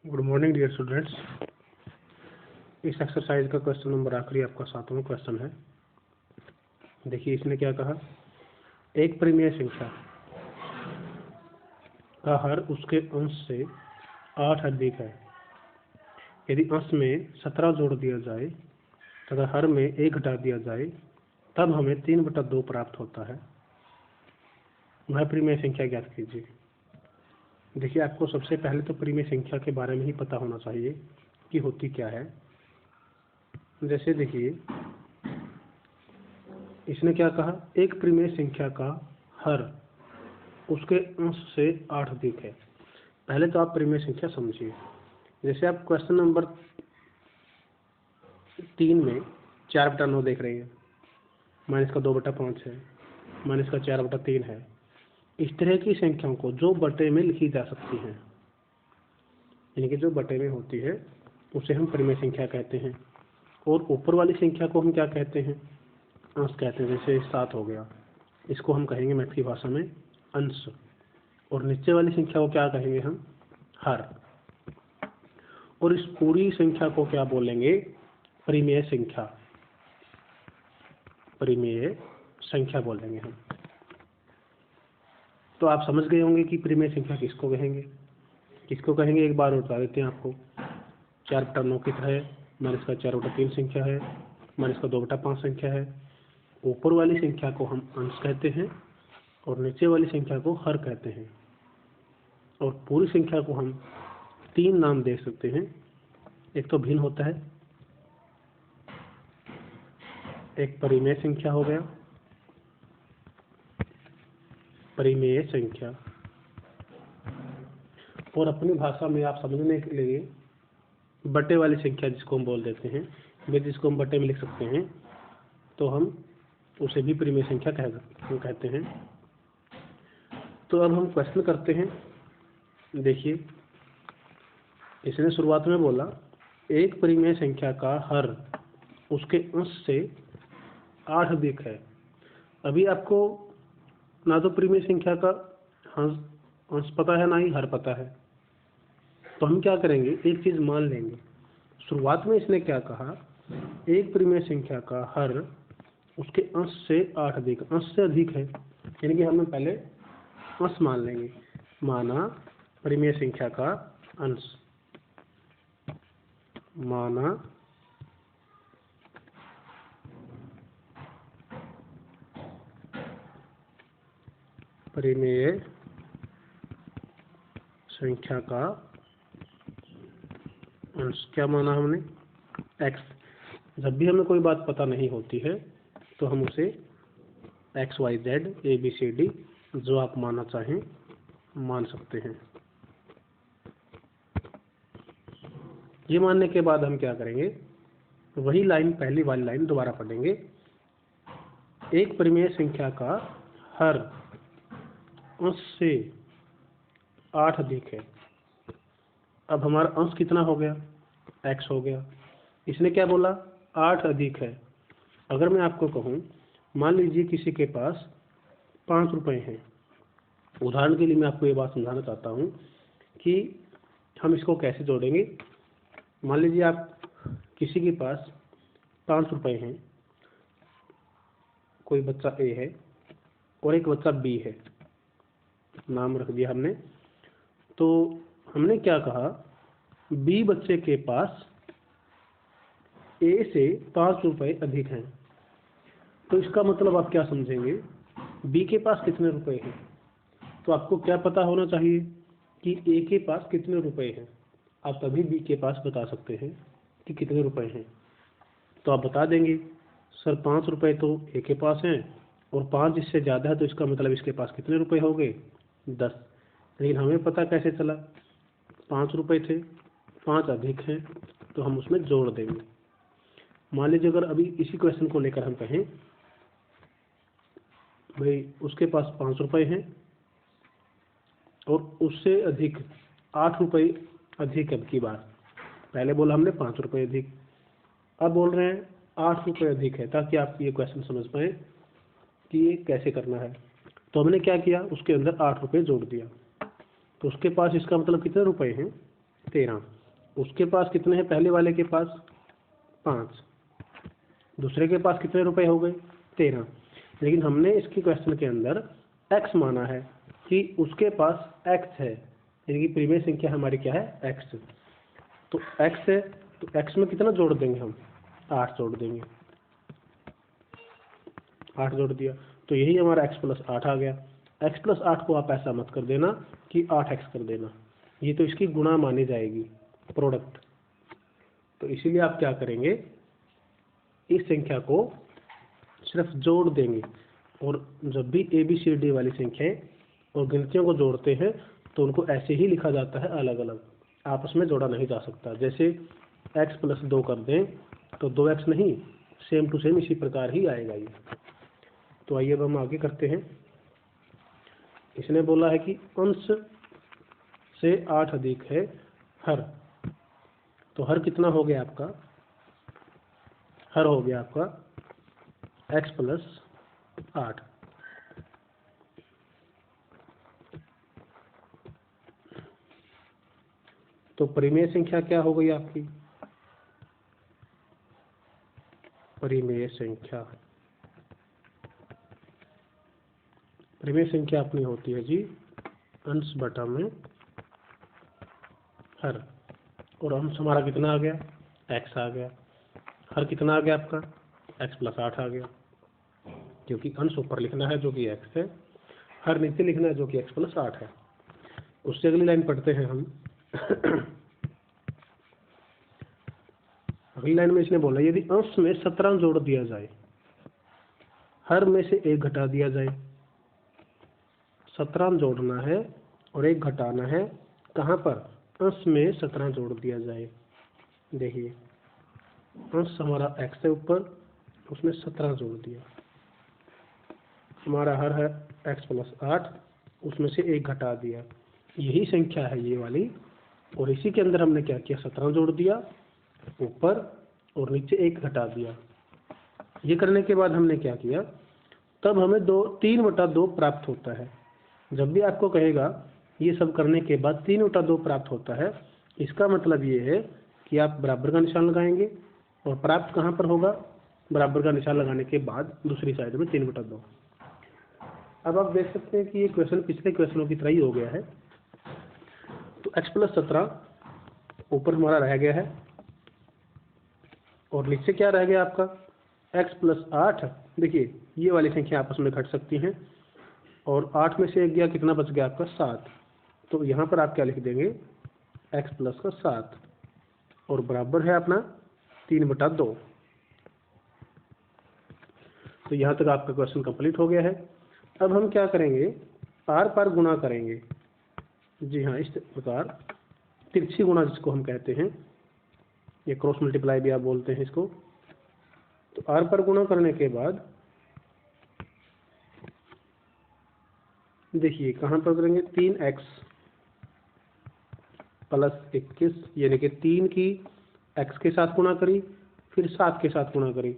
Good morning dear students. इस exercise का question number आखिरी आपका 7वां क्वेश्चन है। देखिए इसने क्या कहा, एक परिमेय संख्या का हर उसके अंश से 8 अधिक है। यदि अंश में 17 जोड़ दिया जाए तथा हर में 1 घटा दिया जाए तब हमें 3/2 प्राप्त होता है। वह परिमेय संख्या ज्ञात कीजिए। देखिए आपको सबसे पहले तो परिमेय संख्या के बारे में ही पता होना चाहिए कि होती क्या है। जैसे देखिए इसने क्या कहा, एक परिमेय संख्या का हर उसके अंश से 8 अधिक है। पहले तो आप परिमेय संख्या समझिए। जैसे आप क्वेश्चन नंबर 3 में 4/9 देख रहे हैं, माइनस का 2/5 है, माइनस का 4/3 है। इस तरह की संख्याओं को जो बटे में लिखी जा सकती हैं, यानी कि जो बटे में होती है उसे हम परिमेय संख्या कहते हैं। और ऊपर वाली संख्या को हम क्या कहते हैं, अंश कहते हैं। जैसे 7 हो गया, इसको हम कहेंगे मैथ की भाषा में अंश। और नीचे वाली संख्या को क्या कहेंगे हम, हर। और इस पूरी संख्या को क्या बोलेंगे, परिमेय संख्या। परिमेय संख्या बोलेंगे हम। तो आप समझ गए होंगे कि परिमेय संख्या किसको कहेंगे। किसको कहेंगे एक बार और बता देते हैं आपको। 4/9 की तरह माइनस का 4/3 संख्या है, माइनस का 2/5 संख्या है। ऊपर वाली संख्या को हम अंश कहते हैं और नीचे वाली संख्या को हर कहते हैं। और पूरी संख्या को हम 3 नाम दे सकते हैं। एक तो भिन्न होता है, एक परिमेय संख्या हो गया, परिमेय संख्या। और अपनी भाषा में आप समझने के लिए बटे वाली संख्या जिसको हम बोल देते हैं, वे जिसको हम बटे में लिख सकते हैं, तो हम उसे भी परिमेय संख्या कहते हैं। तो अब हम क्वेश्चन करते हैं। देखिए इसने शुरुआत में बोला एक परिमेय संख्या का हर उसके अंश से 8 अधिक है। अभी आपको ना तो परिमेय संख्या का अंश पता है, ना ही हर पता है। तो हम क्या करेंगे, एक चीज मान लेंगे। शुरुआत में इसने क्या कहा, एक परिमेय संख्या का हर उसके अंश से 8 अधिक, अंश से अधिक है, यानी कि हमें पहले अंश मान लेंगे। माना परिमेय संख्या का अंश, माना परिमेय संख्या का अंश। क्या माना हमने, x। जब भी हमें कोई बात पता नहीं होती है तो हम उसे x, y, z, a, b, c, d जो आप मानना चाहें मान सकते हैं। ये मानने के बाद हम क्या करेंगे, वही लाइन, पहली वाली लाइन दोबारा पढ़ेंगे। एक परिमेय संख्या का हर अंश से 8 अधिक है। अब हमारा अंश कितना हो गया, x हो गया। इसने क्या बोला, 8 अधिक है। अगर मैं आपको कहूँ, मान लीजिए किसी के पास 5 रुपए हैं। उदाहरण के लिए मैं आपको ये बात समझाना चाहता हूँ कि हम इसको कैसे जोड़ेंगे। मान लीजिए आप किसी के पास 5 रुपए हैं, कोई बच्चा A है और एक बच्चा B है, नाम रख दिया हमने। तो हमने क्या कहा, B बच्चे के पास A से 5 रुपए अधिक हैं। तो इसका मतलब आप क्या समझेंगे, B के पास कितने रुपए हैं। तो आपको क्या पता होना चाहिए कि A के पास कितने रुपए हैं। आप तभी B के पास बता सकते हैं कि कितने रुपए हैं। तो आप बता देंगे, सर 5 रुपए तो A के पास हैं और 5 इससे ज़्यादा है, तो इसका मतलब इसके पास कितने रुपए हो गए, 10। लेकिन हमें पता कैसे चला, 5 रुपए थे, 5 अधिक हैं, तो हम उसमें जोड़ देंगे। मान लीजिए अगर अभी इसी क्वेश्चन को लेकर हम कहें, भाई उसके पास 5 रुपए हैं और उससे अधिक 8 रुपए अधिक। अब की बार पहले बोला हमने 5 रुपए अधिक, अब बोल रहे हैं 8 रुपए अधिक है, ताकि आप ये क्वेश्चन समझ पाए कि ये कैसे करना है। तो हमने क्या किया, उसके अंदर 8 रुपए जोड़ दिया। तो उसके पास इसका मतलब कितने रुपए हैं, 13। उसके पास कितने हैं, पहले वाले के पास 5, दूसरे के पास कितने रुपए हो गए 13। लेकिन हमने इसकी क्वेश्चन के अंदर x माना है कि उसके पास x है, यानी कि प्रीमियम संख्या हमारी क्या है x। तो x है तो x में कितना जोड़ देंगे हम, 8 जोड़ देंगे, 8 जोड़ दिया तो यही हमारा x प्लस 8 आ गया। x प्लस 8 को आप ऐसा मत कर देना कि 8x कर देना, ये तो इसकी गुणा मानी जाएगी प्रोडक्ट। तो इसीलिए आप क्या करेंगे, इस संख्या को सिर्फ जोड़ देंगे। और जब भी ABCD वाली संख्याएं और गिनतियों को जोड़ते हैं तो उनको ऐसे ही लिखा जाता है, अलग अलग, आपस में जोड़ा नहीं जा सकता। जैसे x प्लस 2 कर दें तो 2x नहीं, सेम टू सेम इसी प्रकार ही आएगा ये। तो आइए अब हम आगे करते हैं। इसने बोला है कि अंश से 8 अधिक है हर। तो हर कितना हो गया आपका, हर हो गया आपका x प्लस 8। तो परिमेय संख्या क्या हो गई आपकी, परिमेय संख्या, परिमेय संख्या अपनी होती है जी अंश बटा में हर। और अंश हमारा कितना आ गया, x आ गया। हर कितना आ गया आपका, x प्लस 8 आ गया, क्योंकि अंश ऊपर लिखना है जो कि x है, हर नीचे लिखना है जो कि x प्लस 8 है। उससे अगली लाइन पढ़ते हैं हम। अगली लाइन में इसने बोला यदि अंश में 17 जोड़ दिया जाए, हर में से 1 घटा दिया जाए। 17 जोड़ना है और 1 घटाना है, कहाँ पर, अंश में 17 जोड़ दिया जाए। देखिए अंश हमारा x है ऊपर, उसमें 17 जोड़ दिया, हमारा हर है x प्लस 8, उसमें से 1 घटा दिया, यही संख्या है ये वाली। और इसी के अंदर हमने क्या किया, 17 जोड़ दिया ऊपर और नीचे 1 घटा दिया। ये करने के बाद हमने क्या किया, तब हमें 3/2 प्राप्त होता है। जब भी आपको कहेगा ये सब करने के बाद 3/2 प्राप्त होता है, इसका मतलब ये है कि आप बराबर का निशान लगाएंगे और प्राप्त कहाँ पर होगा, बराबर का निशान लगाने के बाद दूसरी साइड में 3/2। अब आप देख सकते हैं कि ये क्वेश्चन पिछले क्वेश्चनों की तरह ही हो गया है। तो x प्लस 17 ऊपर हमारा रह गया है और नीचे क्या रह गया आपका x प्लस 8। देखिए ये वाली संख्या आपस में घट सकती हैं और 8 में से 1 गया, कितना बच गया आपका 7। तो यहाँ पर आप क्या लिख देंगे, x प्लस का 7 और बराबर है अपना 3/2। तो यहाँ तक आपका क्वेश्चन कंप्लीट हो गया है। अब हम क्या करेंगे, आर पार गुणा करेंगे। जी हाँ, इस प्रकार तिरछी गुणा जिसको हम कहते हैं, ये क्रॉस मल्टीप्लाई भी आप बोलते हैं इसको। तो आर पर गुणा करने के बाद देखिए कहाँ पर करेंगे, 3x प्लस 21, यानी कि 3 की x के साथ गुणा करी, फिर 7 के साथ गुणा करी।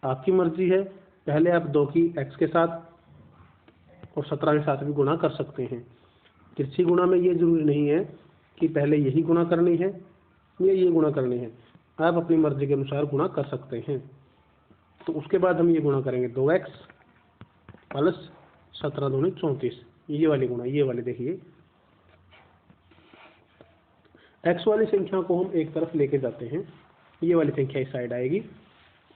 आपकी मर्जी है, पहले आप 2 की x के साथ और 17 के साथ भी गुणा कर सकते हैं। तिरछी गुणा में ये जरूरी नहीं है कि पहले यही गुणा करनी है या ये गुणा करनी है, आप अपनी मर्जी के अनुसार गुणा कर सकते हैं। तो उसके बाद हम ये गुणा करेंगे, 2x प्लस 17 दूनी 34, ये वाली गुणा, ये वाली देखिए x वाली संख्या को हम एक तरफ लेके जाते हैं, ये वाली संख्या इस साइड आएगी।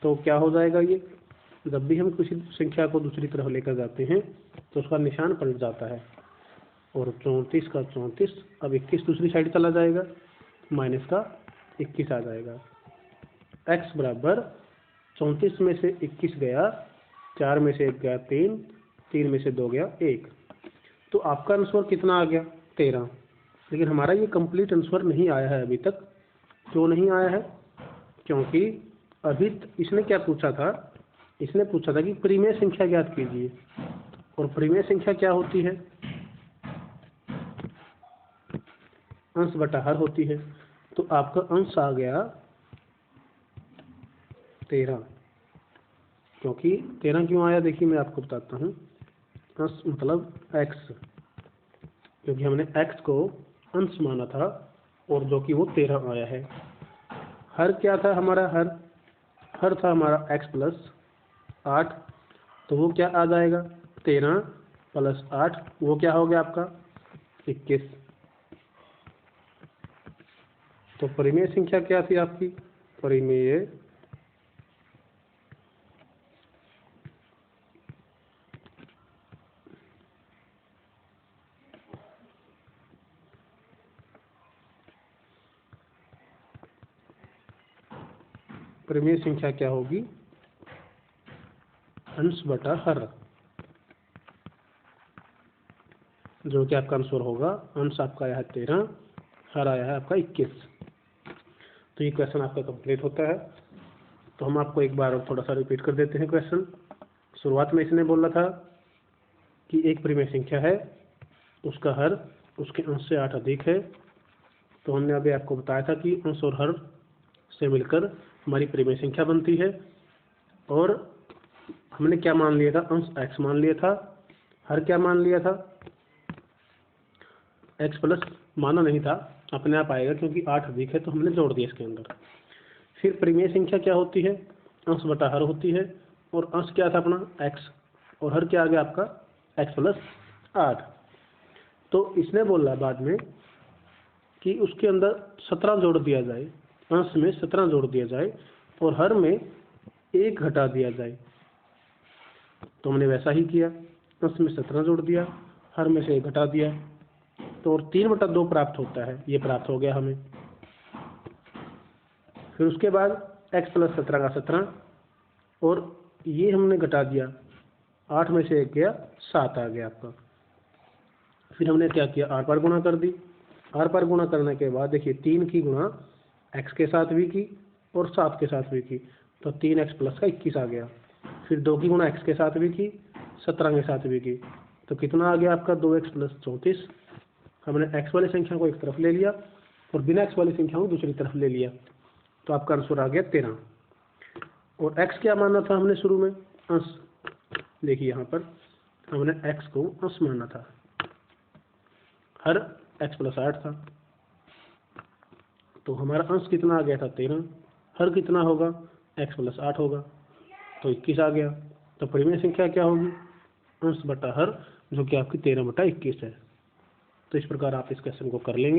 तो क्या हो जाएगा, ये जब भी हम किसी संख्या को दूसरी तरफ लेकर जाते हैं तो उसका निशान पलट जाता है। और 34 का 34, अब 21 दूसरी साइड चला जाएगा, माइनस का 21 आ जाएगा। x बराबर 34 में से 21 गया, 4 में से 1 गया 3, 3 में से 2 गया 1। तो आपका आंसर कितना आ गया, 13। लेकिन हमारा ये कंप्लीट आंसर नहीं आया है अभी तक। क्यों नहीं आया है, क्योंकि अभी इसने क्या पूछा था, इसने पूछा था कि परिमेय संख्या ज्ञात कीजिए। और परिमेय संख्या क्या होती है, अंश बटा हर होती है। तो आपका अंश आ गया 13। क्योंकि 13 क्यों आया, देखिए मैं आपको बताता हूँ। अंश मतलब x, क्योंकि हमने x को अंश माना था और जो कि वो 13 आया है। हर क्या था हमारा, हर था हमारा x+8, तो वो क्या आ जाएगा 13 + 8, वो क्या हो गया आपका 21। तो परिमेय संख्या क्या थी आपकी, परिमेय परिमेय संख्या क्या होगी, अंश बटा हर, जो कि आपका आंसर होगा। अंश आपका आया है 13, हर आया है आपका 21। तो ये क्वेश्चन आपका कंप्लीट होता है। तो हम आपको एक बार और थोड़ा सा रिपीट कर देते हैं क्वेश्चन। शुरुआत में इसने बोला था कि एक परिमेय संख्या है, उसका हर उसके अंश से 8 अधिक है। तो हमने अभी आपको बताया था कि अंश और हर से मिलकर हमारी परिमेय संख्या बनती है। और हमने क्या मान लिया था, अंश x मान लिया था, हर क्या मान लिया था, x प्लस माना नहीं था, अपने आप आएगा क्योंकि 8 अधिक है तो हमने जोड़ दिया इसके अंदर। फिर परिमेय संख्या क्या होती है, अंश बटा हर होती है। और अंश क्या था अपना x, और हर क्या आ गया आपका x+8। तो इसने बोला बाद में कि उसके अंदर 17 जोड़ दिया जाए, अंश में 17 जोड़ दिया जाए और हर में 1 घटा दिया जाए। तो हमने वैसा ही किया, अंश में 17 जोड़ दिया, हर में से 1 घटा दिया, तो और 3/2 प्राप्त होता है, ये प्राप्त हो गया हमें। फिर उसके बाद x+17 का 17, और ये हमने घटा दिया, 8 में से 1 गया, 7 आ गया आपका। फिर हमने क्या किया, 8 बार गुणा कर दी। 8 बार गुणा करने के बाद देखिए 3 की गुणा x के साथ भी की और 7 के साथ भी की, तो 3x + 21 आ गया। फिर 2 की गुणा x के साथ भी की, 17 के साथ भी की, तो कितना आ गया आपका 2x + 34। हमने x वाली संख्या को एक तरफ ले लिया और बिना x वाली संख्या को दूसरी तरफ ले लिया, तो आपका आंसर आ गया 13। और x क्या माना था हमने शुरू में, अंश। देखिए यहाँ पर हमने x को अंश माना था, हर x+8 था, तो हमारा अंश कितना आ गया था 13, हर कितना होगा x+8 होगा, तो 21 आ गया। तो परिमेय संख्या क्या होगी, अंश बटा हर, जो कि आपकी 13/21 है। तो इस प्रकार आप इस क्वेश्चन को कर लेंगे।